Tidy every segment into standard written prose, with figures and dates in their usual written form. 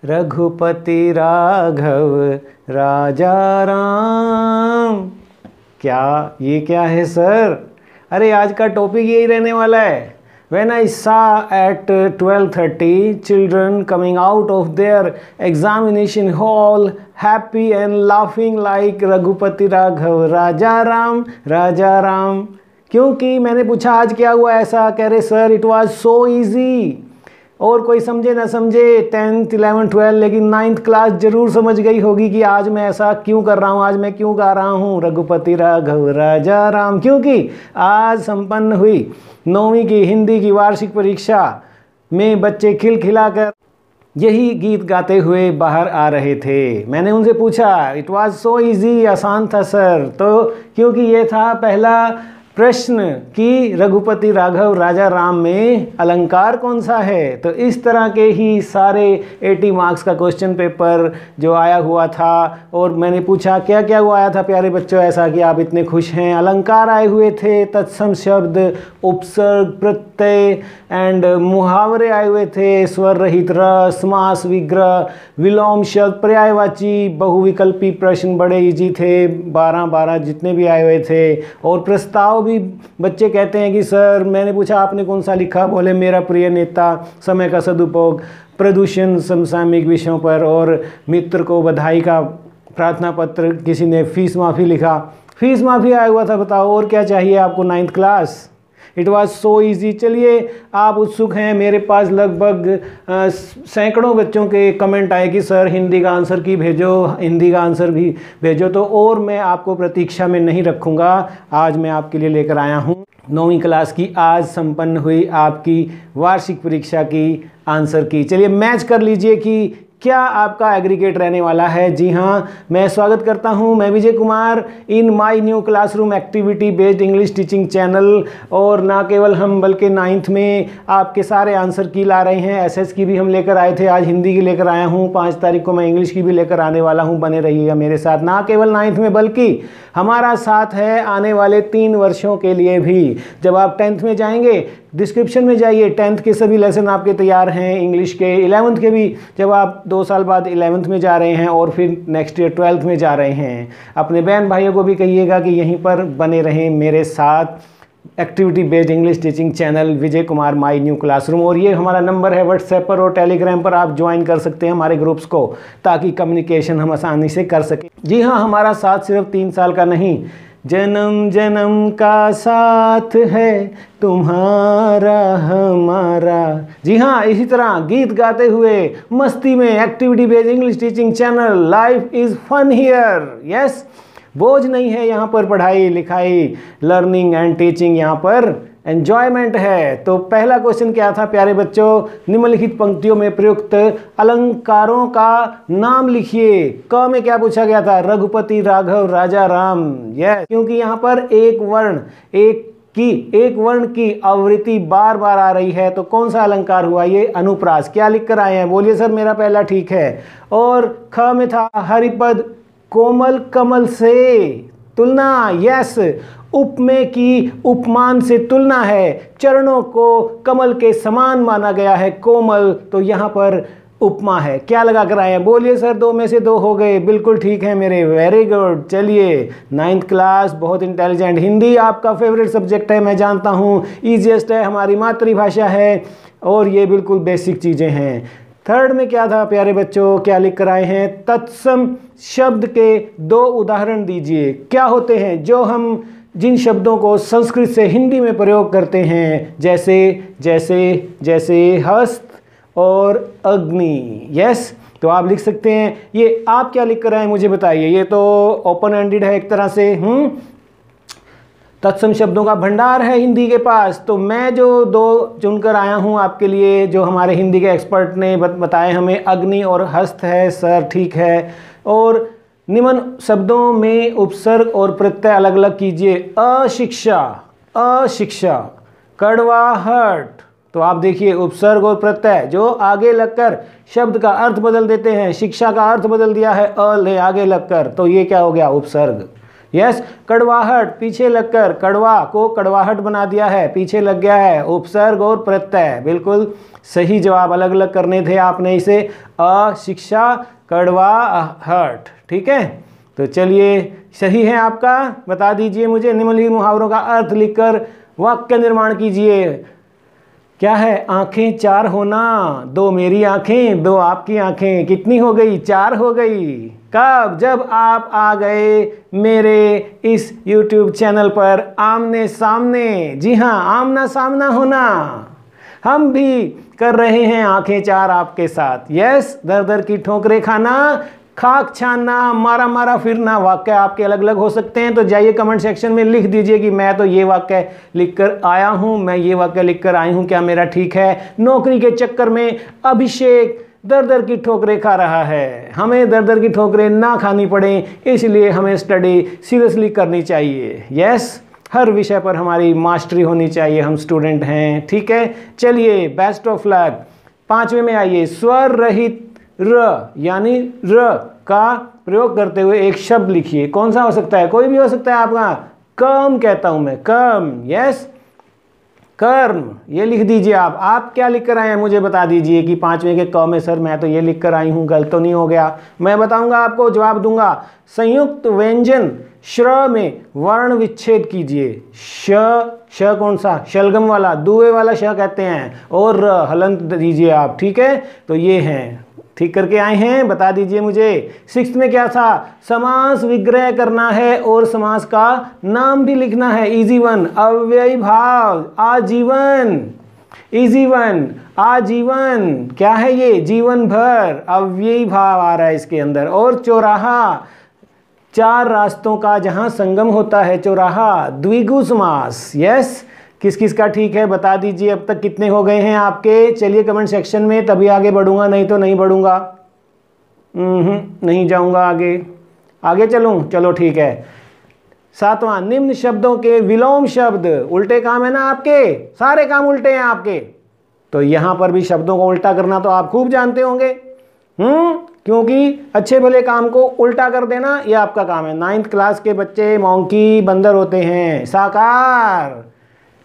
रघुपति राघव राजा राम। ये क्या है सर? अरे आज का टॉपिक यही रहने वाला है। When I saw at 12:30 children coming out of their examination hall happy and laughing like Raghupati Raghav राजा राम राजा राम। क्योंकि मैंने पूछा आज क्या हुआ ऐसा, कह रहे sir it was so easy. और कोई समझे ना समझे 10th 11th 12 लेकिन 9th क्लास जरूर समझ गई होगी कि आज मैं ऐसा क्यों कर रहा हूँ, आज मैं क्यों गा रहा हूँ रघुपति राघव राजा राम। क्योंकि आज संपन्न हुई 9वीं की हिंदी की वार्षिक परीक्षा में बच्चे खिलखिलाकर यही गीत गाते हुए बाहर आ रहे थे। मैंने उनसे पूछा इट वाज सो इजी, आसान था सर। तो क्योंकि ये था पहला प्रश्न कि रघुपति राघव राजा राम में अलंकार कौन सा है। तो इस तरह के ही सारे 80 मार्क्स का क्वेश्चन पेपर जो आया हुआ था, और मैंने पूछा क्या क्या वो आया था प्यारे बच्चों ऐसा कि आप इतने खुश हैं। अलंकार आए हुए थे, तत्सम शब्द, उपसर्ग, प्रत्यय एंड मुहावरे आए हुए थे, स्वर रहित रस, समास, विग्रह, विलोम शब्द, पर्यायवाची, बहुविकल्पी प्रश्न बड़े इजी थे, 12 जितने भी आए हुए थे। और प्रस्ताव भी बच्चे कहते हैं कि सर मैंने पूछा आपने कौन सा लिखा, बोले मेरा प्रिय नेता, समय का सदुपयोग, प्रदूषण, समसामयिक विषयों पर, और मित्र को बधाई का प्रार्थना पत्र, किसी ने फीस माफ़ी लिखा। फीस माफ़ी आया हुआ था, बताओ और क्या चाहिए आपको 9th class. It was so easy. चलिए आप उत्सुक हैं, मेरे पास लगभग सैकड़ों बच्चों के कमेंट आए कि सर हिंदी का आंसर की भेजो, हिंदी का आंसर भी भेजो। तो और मैं आपको प्रतीक्षा में नहीं रखूँगा, आज मैं आपके लिए लेकर आया हूँ 9वीं क्लास की आज संपन्न हुई आपकी वार्षिक परीक्षा की आंसर की। चलिए मैच कर लीजिए कि क्या आपका एग्रीगेट रहने वाला है। जी हाँ, मैं स्वागत करता हूँ, मैं Vijay Kumar in my new classroom activity based English teaching channel. और ना केवल हम बल्कि 9th में आपके सारे आंसर की ला रहे हैं, एसएस की भी हम लेकर आए थे, आज हिंदी की लेकर आया हूँ, 5 तारीख को मैं इंग्लिश की भी लेकर आने वाला हूँ। बने रहिएगा मेरे साथ, ना केवल 9th में बल्कि हमारा साथ है आने वाले 3 वर्षों के लिए भी। जब आप 10th में जाएंगे डिस्क्रिप्शन में जाइए, 10th के सभी लेसन आपके तैयार हैं, इंग्लिश के, 11th के भी, जब आप 2 साल बाद 11th में जा रहे हैं और फिर नेक्स्ट ईयर 12th में जा रहे हैं। अपने बहन भाइयों को भी कहिएगा कि यहीं पर बने रहें मेरे साथ activity based English teaching channel Vijay Kumar my new classroom. और ये हमारा नंबर है व्हाट्सएप पर और टेलीग्राम पर, आप ज्वाइन कर सकते हैं हमारे ग्रुप्स को ताकि कम्युनिकेशन हम आसानी से कर सकें। जी हाँ, हमारा साथ सिर्फ 3 साल का नहीं, जन्म जन्म का साथ है तुम्हारा हमारा। जी हाँ, इसी तरह गीत गाते हुए मस्ती में activity based English teaching channel, life is fun here. Yes, बोझ नहीं है यहाँ पर, पढ़ाई लिखाई, लर्निंग एंड टीचिंग, यहाँ पर एंजॉयमेंट है। तो पहला क्वेश्चन क्या था प्यारे बच्चों, निम्नलिखित पंक्तियों में प्रयुक्त अलंकारों का नाम लिखिए। क में क्या पूछा गया था, रघुपति राघव राजा राम। यस, क्योंकि यहाँ पर एक वर्ण की आवृत्ति बार बार आ रही है, तो कौन सा अलंकार हुआ ये, अनुप्रास। क्या लिख कर आए हैं, बोलिए सर मेरा पहला ठीक है। और ख में था हरिपद कोमल कमल से तुलना। यस, उपमेय की उपमान से तुलना है, चरणों को कमल के समान माना गया है, कोमल, तो यहाँ पर उपमा है। क्या लगा कर आए हैं, बोलिए सर 2 में से 2 हो गए, बिल्कुल ठीक है मेरे, वेरी गुड। चलिए 9th क्लास, बहुत इंटेलिजेंट। हिंदी आपका फेवरेट सब्जेक्ट है, मैं जानता हूँ, ईजीएस्ट है, हमारी मातृभाषा है, और ये बिल्कुल बेसिक चीज़ें हैं। 3rd में क्या था प्यारे बच्चों, क्या लिख कर आए हैं, तत्सम शब्द के 2 उदाहरण दीजिए। क्या होते हैं जो हम जिन शब्दों को संस्कृत से हिंदी में प्रयोग करते हैं, जैसे जैसे जैसे हस्त और अग्नि। यस, तो आप लिख सकते हैं। ये आप क्या लिख कर आए मुझे बताइए, ये तो ओपन एंडेड है एक तरह से। तत्सम शब्दों का भंडार है हिंदी के पास। तो मैं जो 2 चुनकर आया हूँ आपके लिए, जो हमारे हिंदी के एक्सपर्ट ने बताए हमें, अग्नि और हस्त है सर, ठीक है। और निम्न शब्दों में उपसर्ग और प्रत्यय अलग अलग कीजिए। अशिक्षा, अशिक्षा, कड़वाहट, तो आप देखिए उपसर्ग और प्रत्यय जो आगे लगकर शब्द का अर्थ बदल देते हैं। शिक्षा का अर्थ बदल दिया है अ ले आगे लगकर, तो ये क्या हो गया, उपसर्ग। यस, कड़वाहट, पीछे लगकर, कड़वा को कड़वाहट बना दिया है, पीछे लग गया है, उपसर्ग और प्रत्यय, बिल्कुल सही जवाब। अलग अलग करने थे आपने इसे, अशिक्षा कड़वाहट, ठीक है। तो चलिए सही है आपका, बता दीजिए मुझे। निम्नलिखित मुहावरों का अर्थ लिखकर वाक्य निर्माण कीजिए। क्या है? आंखें चार होना, दो मेरी आंखें, दो आपकी आंखें, कितनी हो गई? चार हो गई। कब? जब आप आ गए मेरे इस YouTube चैनल पर आमने सामने। जी हाँ, आमना सामना होना। हम भी कर रहे हैं आंखें चार आपके साथ। यस, दर दर की ठोकरें खाना, खाक छानना, मारा मारा फिरना। वाक्य आपके अलग अलग हो सकते हैं, तो जाइए कमेंट सेक्शन में लिख दीजिए कि मैं तो ये वाक्य लिखकर आया हूँ, मैं ये वाक्य लिखकर आई हूँ, क्या मेरा ठीक है? नौकरी के चक्कर में अभिषेक दर दर की ठोकरें खा रहा है। हमें दर दर की ठोकरें ना खानी पड़े, इसलिए हमें स्टडी सीरियसली करनी चाहिए। यस, हर विषय पर हमारी मास्टरी होनी चाहिए, हम स्टूडेंट हैं, ठीक है। चलिए, बेस्ट ऑफ लक। 5वें में आइए, स्वर रहित र यानी र का प्रयोग करते हुए एक शब्द लिखिए। कौन सा हो सकता है? कोई भी हो सकता है आपका। कर्म कहता हूं मैं, कर्म। यस, कर्म, ये लिख दीजिए आप क्या लिख कर आए हैं मुझे बता दीजिए कि 5वें के क में सर मैं तो ये लिख कर आई हूँ, गलत तो नहीं हो गया? मैं बताऊंगा आपको, जवाब दूंगा। संयुक्त व्यंजन श्र में वर्ण विच्छेद कीजिए। श कौन सा? शलगम वाला, दुए वाला श कहते हैं, और हलंत दीजिए आप, ठीक है। तो ये हैं, ठीक करके आए हैं, बता दीजिए मुझे। 6th में क्या था? समास विग्रह करना है और समास का नाम भी लिखना है। इजी वन, अव्ययी भाव, आजीवन। इजी वन, आजीवन, क्या है ये? जीवन भर, अव्ययी भाव आ रहा है इसके अंदर। और चौराहा, चार रास्तों का जहां संगम होता है, चौराहा। द्विगु समास। यस, किस किस का ठीक है बता दीजिए। अब तक कितने हो गए हैं आपके? चलिए कमेंट सेक्शन में, तभी आगे बढ़ूंगा, नहीं तो नहीं बढ़ूंगा। नहीं जाऊंगा आगे, आगे चलूं? चलो ठीक है। 7वां, निम्न शब्दों के विलोम शब्द। उल्टे काम है ना आपके, सारे काम उल्टे हैं आपके, तो यहां पर भी शब्दों को उल्टा करना तो आप खूब जानते होंगे। क्योंकि अच्छे भले काम को उल्टा कर देना ये आपका काम है। 9th क्लास के बच्चे मॉन्की बंदर होते हैं। साकार,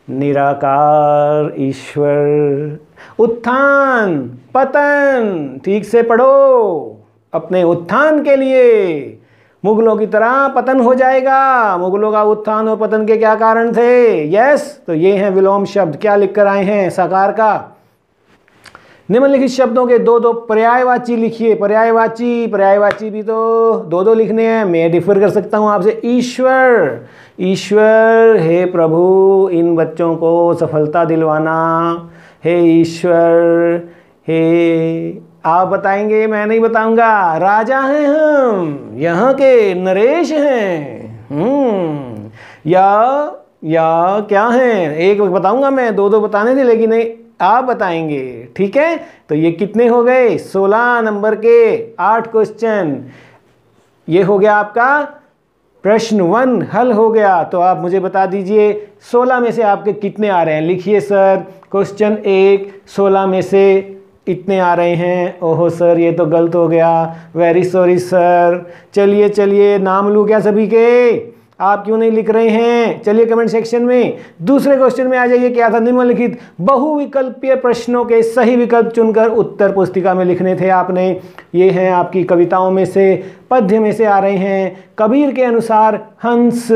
निराकार, ईश्वर। उत्थान, पतन, ठीक से पढ़ो। अपने उत्थान के लिए मुगलों की तरह पतन हो जाएगा। मुगलों का उत्थान और पतन के क्या कारण थे? यस, तो ये हैं विलोम शब्द। क्या लिख कर आए हैं? साकार का। निम्नलिखित शब्दों के दो दो पर्यायवाची लिखिए। पर्यायवाची भी तो दो दो लिखने हैं। मैं डिफर कर सकता हूं आपसे। ईश्वर, ईश्वर, हे प्रभु इन बच्चों को सफलता दिलवाना। हे ईश्वर, हे, आप बताएंगे, मैं नहीं बताऊंगा। राजा हैं हम, यहाँ के नरेश हैं। या क्या हैं? एक बताऊंगा मैं, दो दो बताने थे, लेकिन नहीं, आप बताएंगे, ठीक है। तो ये कितने हो गए? 16 नंबर के 8 क्वेश्चन। ये हो गया आपका प्रश्न 1 हल हो गया। तो आप मुझे बता दीजिए 16 में से आपके कितने आ रहे हैं? लिखिए सर, क्वेश्चन 1 16 में से इतने आ रहे हैं। ओहो सर, ये तो गलत हो गया, वेरी सॉरी सर। चलिए नाम लूँ क्या सभी के? आप क्यों नहीं लिख रहे हैं? चलिए कमेंट सेक्शन में। दूसरे क्वेश्चन में आ जाइए। क्या था? निम्नलिखित बहुविकल्पीय प्रश्नों के सही विकल्प चुनकर उत्तर पुस्तिका में लिखने थे आपने। ये हैं आपकी कविताओं में से, पद्य में से आ रहे हैं। कबीर के अनुसार हंस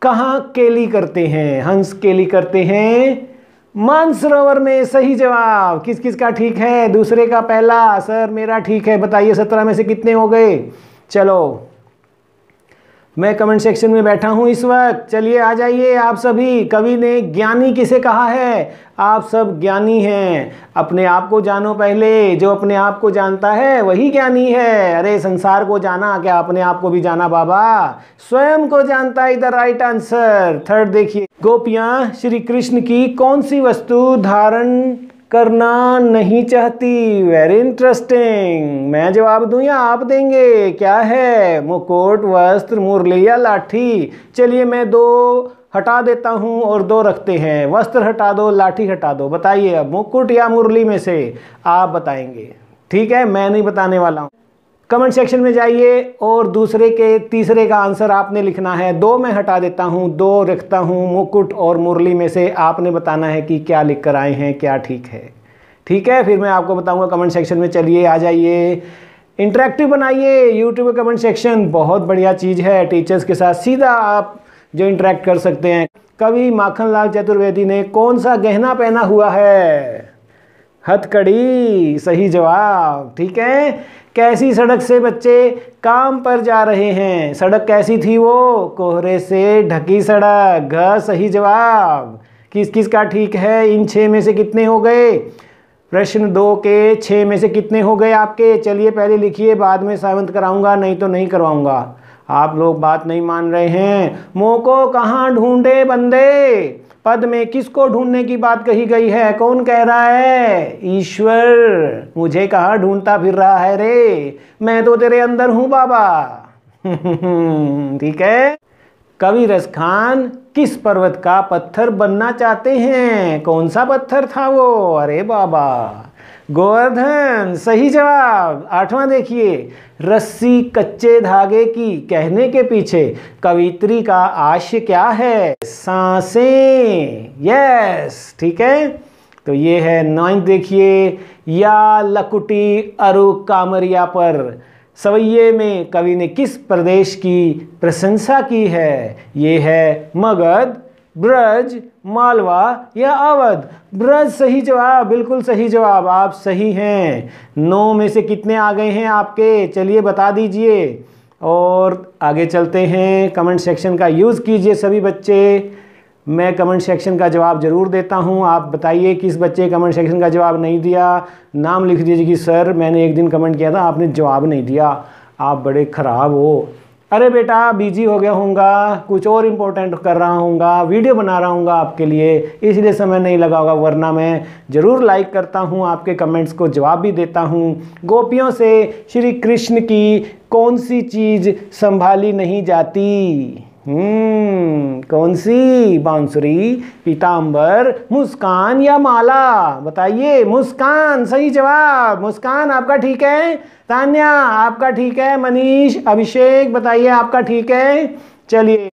कहाँ केली करते हैं? हंस केली करते हैं मानसरोवर में। सही जवाब। किस किस का ठीक है? दूसरे का पहला, सर मेरा ठीक है। बताइए 17 में से कितने हो गए? चलो, मैं कमेंट सेक्शन में बैठा हूं इस वक्त। चलिए आ जाइए आप सभी। कवि ने ज्ञानी किसे कहा है? आप सब ज्ञानी हैं। अपने आप को जानो पहले। जो अपने आप को जानता है वही ज्ञानी है। अरे संसार को जाना, क्या अपने आप को भी जाना बाबा? स्वयं को जानता है। इधर राइट आंसर। 3rd देखिए, गोपियां श्री कृष्ण की कौन सी वस्तु धारण करना नहीं चाहती? Very interesting. मैं जवाब दूं या आप देंगे? क्या है? मुकुट, वस्त्र, मुरली या लाठी? चलिए मैं 2 हटा देता हूं और 2 रखते हैं। वस्त्र हटा दो, लाठी हटा दो। बताइए अब मुकुट या मुरली में से आप बताएंगे, ठीक है। मैं नहीं बताने वाला हूं। कमेंट सेक्शन में जाइए और दूसरे के तीसरे का आंसर आपने लिखना है। 2 मैं हटा देता हूँ, 2 रखता हूँ। मुकुट और मुरली में से आपने बताना है कि क्या लिख कर आए हैं, क्या ठीक है। ठीक है, फिर मैं आपको बताऊंगा कमेंट सेक्शन में। चलिए आ जाइए, इंटरेक्टिव बनाइए। यूट्यूब का कमेंट सेक्शन बहुत बढ़िया चीज़ है, टीचर्स के साथ सीधा आप जो इंटरेक्ट कर सकते हैं। कवि माखनलाल चतुर्वेदी ने कौन सा गहना पहना हुआ है? हथकड़ी, सही जवाब। ठीक है। कैसी सड़क से बच्चे काम पर जा रहे हैं? सड़क कैसी थी वो? कोहरे से ढकी सड़क, घ सही जवाब। किस किस का ठीक है? इन 6 में से कितने हो गए? प्रश्न 2 के 6 में से कितने हो गए आपके? चलिए पहले लिखिए, बाद में सावंत कराऊंगा, नहीं तो नहीं करवाऊंगा। आप लोग बात नहीं मान रहे हैं। मोह को कहाँ ढूंढे बंदे? पद में किसको ढूंढने की बात कही गई है? कौन कह रहा है? ईश्वर। मुझे कहाँ ढूंढता फिर रहा है रे, मैं तो तेरे अंदर हूं बाबा। ठीक है। कवि रस खान किस पर्वत का पत्थर बनना चाहते हैं? कौन सा पत्थर था वो? अरे बाबा, गोवर्धन, सही जवाब। 8वां देखिए, रस्सी कच्चे धागे की कहने के पीछे कवित्री का आशय क्या है? सांसें। यस, ठीक है। तो ये है 9th देखिए, या लकुटी अरु कामरिया पर सवैये में कवि ने किस प्रदेश की प्रशंसा की है? ये है मगध, ब्रज, मालवा या अवध? ब्रज सही जवाब, बिल्कुल सही जवाब। आप सही हैं। 9 में से कितने आ गए हैं आपके? चलिए बता दीजिए। और आगे चलते हैं, कमेंट सेक्शन का यूज़ कीजिए सभी बच्चे। मैं कमेंट सेक्शन का जवाब ज़रूर देता हूं। आप बताइए किस बच्चे कमेंट सेक्शन का जवाब नहीं दिया। नाम लिख दीजिए कि सर मैंने एक दिन कमेंट किया था, आपने जवाब नहीं दिया, आप बड़े ख़राब हो। अरे बेटा बिजी हो गया होऊंगा, कुछ और इम्पोर्टेंट कर रहा होऊंगा, वीडियो बना रहा होऊंगा आपके लिए, इसलिए समय नहीं लगा होगा, वरना मैं ज़रूर लाइक करता हूं, आपके कमेंट्स को जवाब भी देता हूं। गोपियों से श्री कृष्ण की कौन सी चीज़ संभाली नहीं जाती? कौन सी? बांसुरी, पीतांबर, मुस्कान या माला? बताइए। मुस्कान सही जवाब। मुस्कान आपका ठीक है। तान्या आपका ठीक है। मनीष, अभिषेक बताइए आपका ठीक है। चलिए,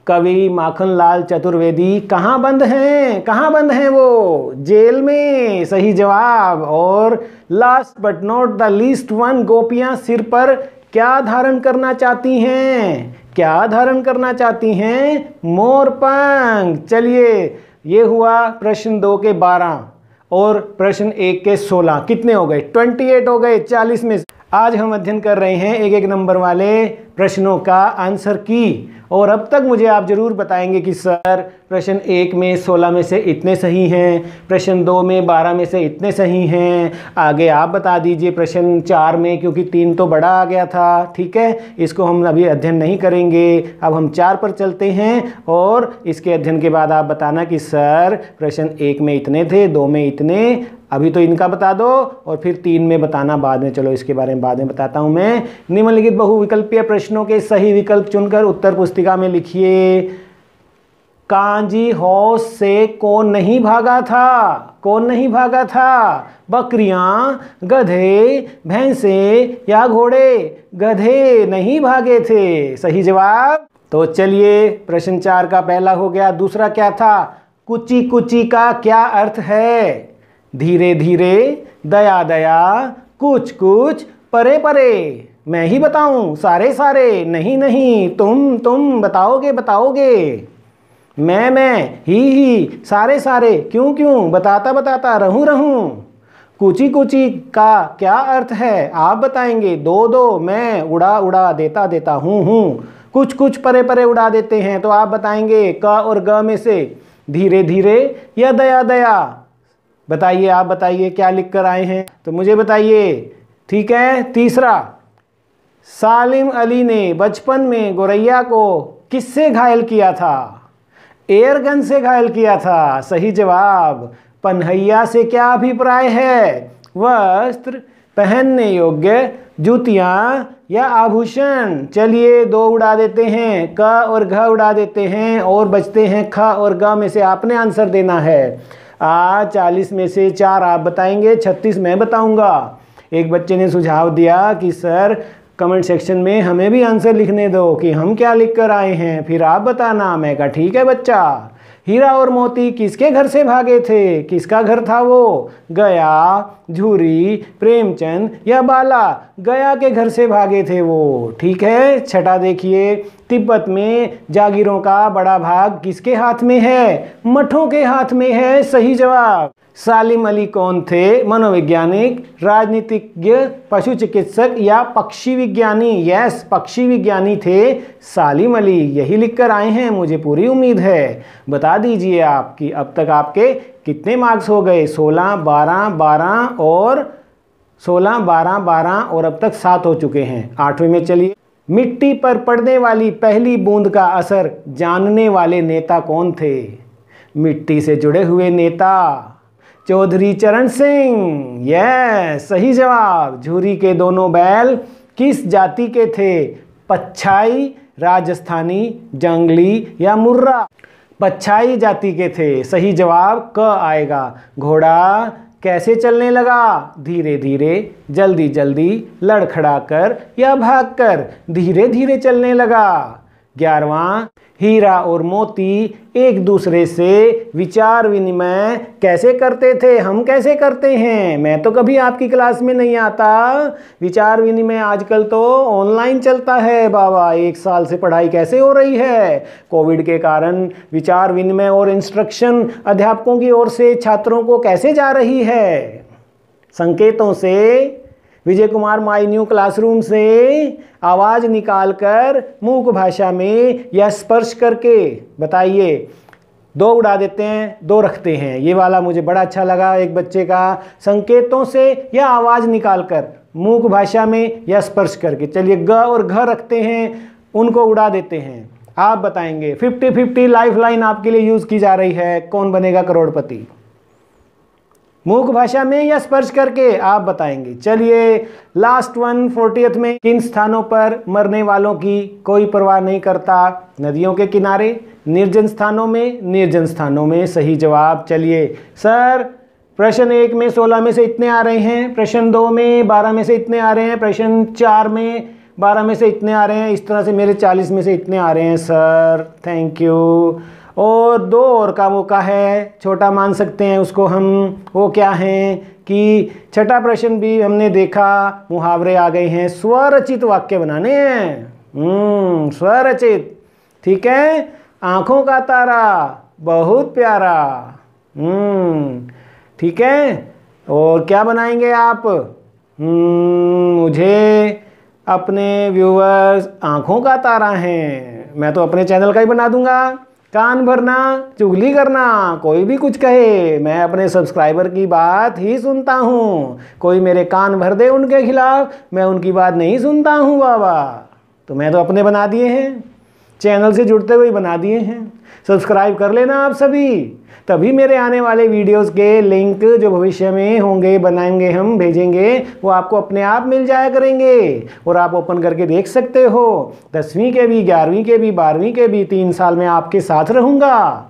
कवि माखनलाल चतुर्वेदी कहाँ बंद हैं? कहाँ बंद हैं वो? जेल में, सही जवाब। और last but not the least one, गोपियाँ सिर पर क्या धारण करना चाहती हैं? क्या धारण करना चाहती हैं? मोर पंख। चलिए, ये हुआ प्रश्न 2 के 12 और प्रश्न 1 के 16। कितने हो गए? 28 हो गए 40 में। आज हम अध्ययन कर रहे हैं 1-1 नंबर वाले प्रश्नों का आंसर की। और अब तक मुझे आप जरूर बताएंगे कि सर प्रश्न 1 में 16 में से इतने सही हैं, प्रश्न 2 में 12 में से इतने सही हैं। आगे आप बता दीजिए प्रश्न 4 में, क्योंकि 3 तो बड़ा आ गया था। ठीक है, इसको हम अभी अध्ययन नहीं करेंगे। अब हम 4 पर चलते हैं और इसके अध्ययन के बाद आप बताना कि सर प्रश्न 1 में इतने थे, 2 में इतने, अभी तो इनका बता दो और फिर 3 में बताना बाद में। चलो इसके बारे में बाद में बताता हूं मैं। निम्नलिखित बहुविकल्पीय प्रश्नों के सही विकल्प चुनकर उत्तर पुस्तिका में लिखिए। कांजी हौस से कौन नहीं भागा था? कौन नहीं भागा था? बकरियां, गधे, भैंसे या घोड़े? गधे नहीं भागे थे, सही जवाब। तो चलिए, प्रश्न 4 का पहला हो गया। दूसरा क्या था? कुची कुची का क्या अर्थ है? धीरे धीरे, दया दया, कुछ कुछ, परे परे? मैं ही बताऊं? सारे सारे? नहीं नहीं, तुम बताओगे बताओगे। मैं, ही, सारे सारे, क्यों क्यों, बताता बताता, रहूं रहूं। कुची कुची का क्या अर्थ है? आप बताएंगे। दो दो, मैं, उड़ा उड़ा, देता देता, हूँ। कुछ कुछ, परे परे उड़ा देते हैं, तो आप बताएंगे क और ग में से धीरे धीरे या दया दया? बताइए, आप बताइए क्या लिख कर आए हैं, तो मुझे बताइए। ठीक है। तीसरा, सालिम अली ने बचपन में गोरैया को किससे घायल किया था? एयर गन से घायल किया था, सही जवाब। पनहैया से क्या अभिप्राय है? वस्त्र, पहनने योग्य, जूतियां या आभूषण? चलिए 2 उड़ा देते हैं, क और घ उड़ा देते हैं और बचते हैं ख और ग में से आपने आंसर देना है। 40 में से 4 आप बताएंगे, 36 मैं बताऊंगा। एक बच्चे ने सुझाव दिया कि सर कमेंट सेक्शन में हमें भी आंसर लिखने दो कि हम क्या लिख कर आए हैं, फिर आप बताना। मैं कहा ठीक है बच्चा। हीरा और मोती किसके घर से भागे थे? किसका घर था वो? गया, झूरी, प्रेमचंद या बाला? गया के घर से भागे थे वो। ठीक है। छठा देखिए, तिब्बत में जागीरों का बड़ा भाग किसके हाथ में है? मठों के हाथ में है। सही जवाब। सालिम अली कौन थे? मनोवैज्ञानिक, राजनीतिज्ञ, पशु चिकित्सक या पक्षी विज्ञानी? यस, पक्षी विज्ञानी थे सालिम अली। यही लिखकर आए हैं, मुझे पूरी उम्मीद है। बता दीजिए आप कि अब तक आपके कितने मार्क्स हो गए? 16, 12, 12 और 16, 12, 12 और अब तक 7 हो चुके हैं। 8वें में चलिए। मिट्टी पर पड़ने वाली पहली बूंद का असर जानने वाले नेता कौन थे? मिट्टी से जुड़े हुए नेता चौधरी चरण सिंह। यस, सही जवाब। झूरी के दोनों बैल किस जाति के थे? पच्छाई, राजस्थानी, जंगली या मुर्रा? पच्छाई जाति के थे। सही जवाब क आएगा। घोड़ा कैसे चलने लगा? धीरे धीरे, जल्दी जल्दी, लड़खड़ाकर या भागकर? धीरे धीरे चलने लगा। 11वां, हीरा और मोती एक दूसरे से विचार विनिमय कैसे करते थे? हम कैसे करते हैं? मैं तो कभी आपकी क्लास में नहीं आता। विचार विनिमय आजकल तो ऑनलाइन चलता है बाबा। 1 साल से पढ़ाई कैसे हो रही है? कोविड के कारण विचार विनिमय और इंस्ट्रक्शन अध्यापकों की ओर से छात्रों को कैसे जा रही है? संकेतों से, Vijay Kumar my new classroom से आवाज़ निकालकर, मूक भाषा में या स्पर्श करके? बताइए। 2 उड़ा देते हैं, 2 रखते हैं। ये वाला मुझे बड़ा अच्छा लगा एक बच्चे का। संकेतों से या आवाज़ निकालकर, मूक भाषा में या स्पर्श करके? चलिए, ग और घ रखते हैं, उनको उड़ा देते हैं। आप बताएंगे। 50-50 लाइफ लाइन आपके लिए यूज़ की जा रही है। कौन बनेगा करोड़पति? मूक भाषा में या स्पर्श करके? आप बताएंगे। चलिए, लास्ट वन, 40th में, किन स्थानों पर मरने वालों की कोई परवाह नहीं करता? नदियों के किनारे, निर्जन स्थानों में, निर्जन स्थानों में। सही जवाब। चलिए सर, प्रश्न 1 में 16 में से इतने आ रहे हैं, प्रश्न 2 में 12 में से इतने आ रहे हैं, प्रश्न 4 में 12 में से इतने आ रहे हैं। इस तरह से मेरे 40 में से इतने आ रहे हैं सर। Thank you. और 2 और का मौका है, छोटा मान सकते हैं उसको हम। वो क्या हैं कि छठा प्रश्न भी हमने देखा, मुहावरे आ गए हैं, स्वरचित वाक्य बनाने हैं। स्वरचित। ठीक है। आंखों का तारा बहुत प्यारा। ठीक है। और क्या बनाएंगे आप? मुझे अपने व्यूअर्स आंखों का तारा हैं। मैं तो अपने चैनल का ही बना दूंगा। कान भरना, चुगली करना, कोई भी कुछ कहे, मैं अपने सब्सक्राइबर की बात ही सुनता हूँ। कोई मेरे कान भर दे उनके खिलाफ, मैं उनकी बात नहीं सुनता हूँ बाबा। तो मैं तो अपने बना दिए हैं, चैनल से जुड़ते हुए बना दिए हैं। सब्सक्राइब कर लेना आप सभी, तभी मेरे आने वाले वीडियोस के लिंक जो भविष्य में होंगे, बनाएंगे हम, भेजेंगे, वो आपको अपने आप मिल जाया करेंगे और आप ओपन करके देख सकते हो। 10वीं के भी, 11वीं के भी, 12वीं के भी, 3 साल में आपके साथ रहूँगा।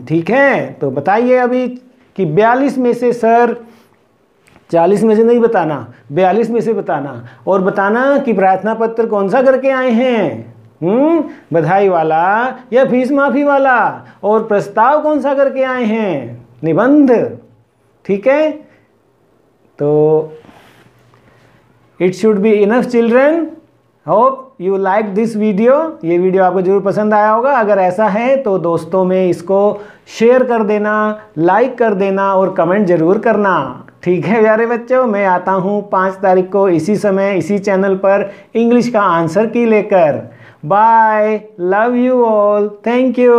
ठीक है। तो बताइए अभी कि 42 में से सर, 40 में से नहीं बताना, 42 में से बताना, और बताना कि प्रार्थना पत्र कौन सा करके आए हैं। बधाई वाला या फीस माफी वाला? और प्रस्ताव कौन सा करके आए हैं? निबंध। ठीक है। तो it should be enough children. Hope you like this video. ये वीडियो आपको जरूर पसंद आया होगा। अगर ऐसा है तो दोस्तों में इसको शेयर कर देना, लाइक कर देना और कमेंट जरूर करना। ठीक है प्यारे बच्चों, मैं आता हूँ 5 तारीख को इसी समय इसी चैनल पर इंग्लिश का आंसर की लेकर। Bye, love you all, thank you.